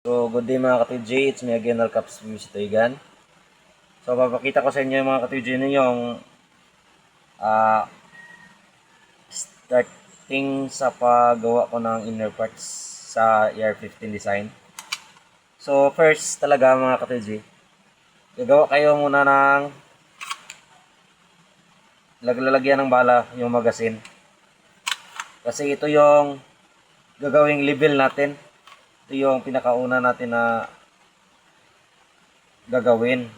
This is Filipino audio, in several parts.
So, good day mga ka-TJ, it's me again, Alcaps Music Toygan. So, papakita ko sa inyo yung mga ka-TJ ninyong starting sa paggawa ko ng inner parts sa ER15 design. So, first talaga mga ka-TJ, gagawa kayo muna ng lalagyan ng bala yung magazine. Kasi ito yung gagawing level natin. Ito yung pinakauna natin na gagawin.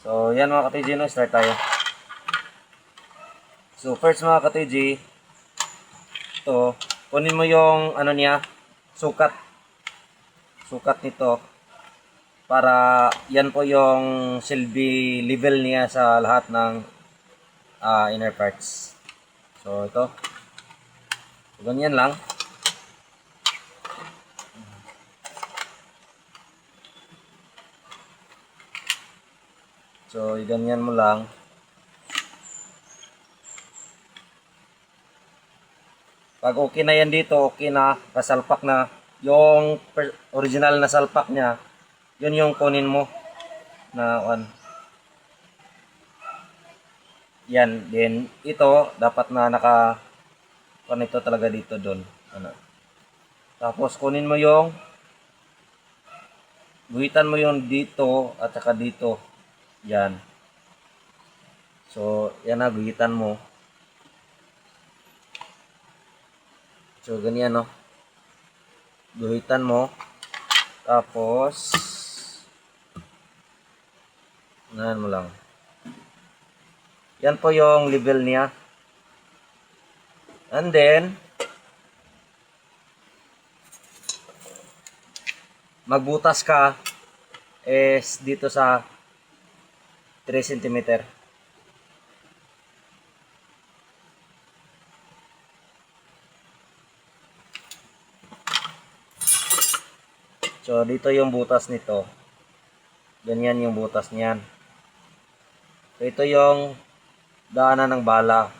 So, yan mga ka-TJ, no? Start tayo. So, first mga ka-TJ, ito, kunin mo yung ano niya, sukat. Sukat nito para yan po yung silbi level niya sa lahat ng inner parts. So, ito. So, ganyan lang. So, ganyan mo lang. Pag okay na yan dito, okay na, kasalpak na. Yung original na salpak niya, yun yung kunin mo na one. Yan, then ito, dapat na nito talaga dito doon. Ano. Tapos, kunin mo yung, guhitan mo yung dito at saka dito. Yan. So, yan na, guhitan mo. So, ganyan, no? Guhitan mo. Tapos, unahan mo lang. Yan po yung level niya. And then, magbutas ka is dito sa 3 cm. So, dito yung butas nito. Ganyan yung butas niyan. So, ito yung daanan ng bala.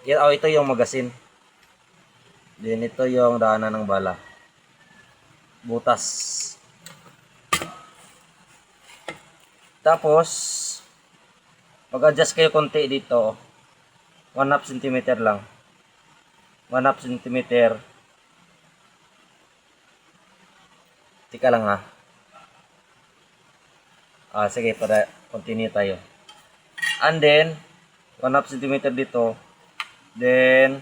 Ito yung magasin. Then, ito yung daanan ng bala. Butas. Tapos, mag-adjust kayo konti dito. 1/2 cm lang. 1/2 cm. Tika lang ha. Sige, para continue tayo. And then, 1/2 cm dito. Then,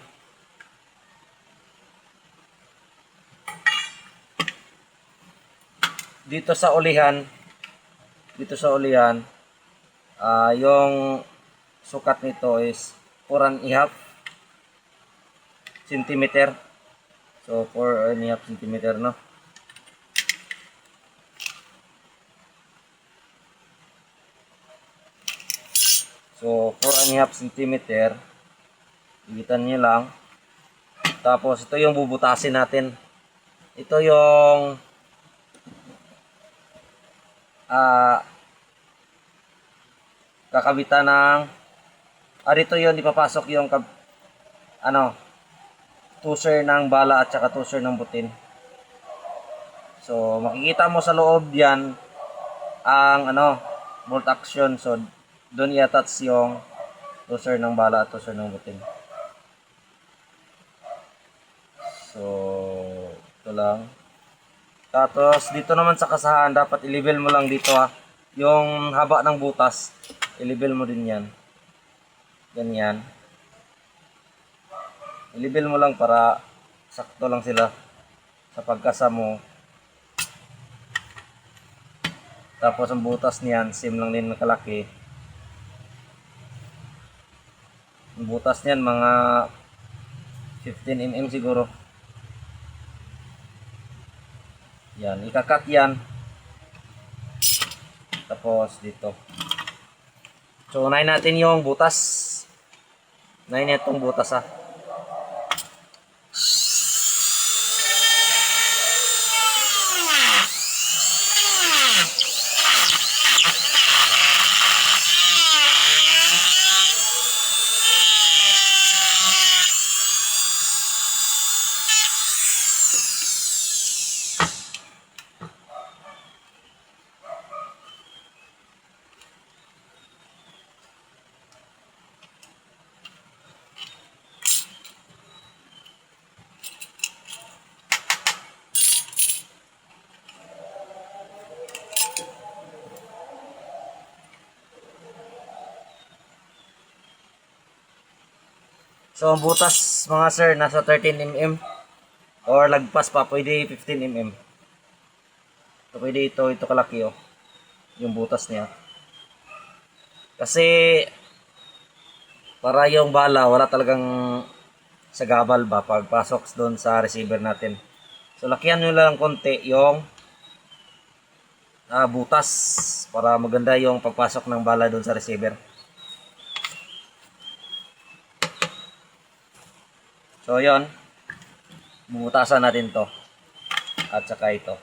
dito sa ulihan, yung sukat nito is 4.5 cm. So, 4.5 cm, no? So, 4.5 cm. Igitan nyo lang. Tapos, ito yung bubutasin natin. Ito yung kakabitan ng dito yun, ipapasok yung tuser ng bala at saka tuser ng butin. So, makikita mo sa loob yan ang bolt action. So, doon i-attach yung tuser ng bala at tuser ng butin. So, ito lang. Tapos, dito naman sa kasahan, dapat i-level mo lang dito yung haba ng butas, i-level mo din yan. Ganyan. I-level mo lang para sakto lang sila sa pagkasa mo. Tapos, ang butas niyan, same lang din kalaki. Ang butas niyan, mga 15 mm siguro. Yan, ikakat yan. Tapos dito. So, unahin natin yung butas. Unahin itong butas So ang butas mga sir nasa 13 mm or lagpas pa, pwede 15 mm. So pwede ito kalaki oh, yung butas niya. Kasi para yung bala wala talagang sagabal ba pagpasok doon sa receiver natin. So lakihan nyo lang konti yung butas para maganda yung pagpasok ng bala doon sa receiver. So yon, bubutasan natin to at saka ito.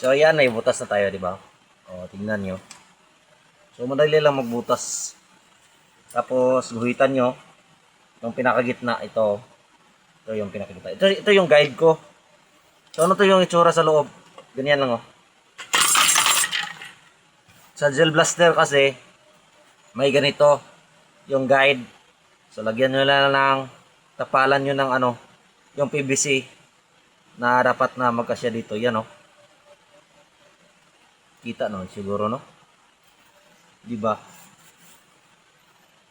So ayan, may butas na tayo, di ba? O, tingnan nyo. So madali lang magbutas. Tapos guhitan nyo yung pinakagitna, ito. Ito yung pinakagitna. Ito yung guide ko. So ano to yung itsura sa loob? Ganyan lang oh. Sa gel blaster kasi may ganito yung guide. So lagyan nyo lang ng tapalan nyo ng ano, yung PVC na dapat na magkasya dito. Yan oh. Kita no siguro no. 'Di ba?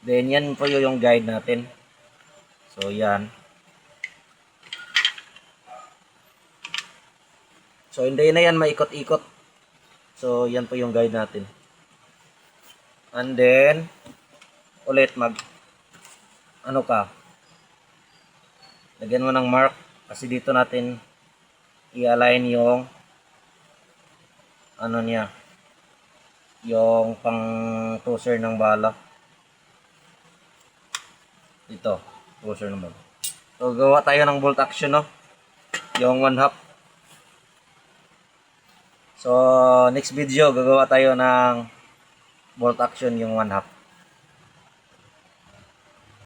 Then yan po yung guide natin. So yan. So hindi na yan maikot-ikot. So yan po yung guide natin. And then ulit ano ka? Lagyan mo ng mark kasi dito natin i-align yung ano niya, yung pang toser ng bala. Ito, toser ng bala. So gawa tayo ng bolt action no, yung 1/2. So next video gagawa tayo ng bolt action yung 1/2.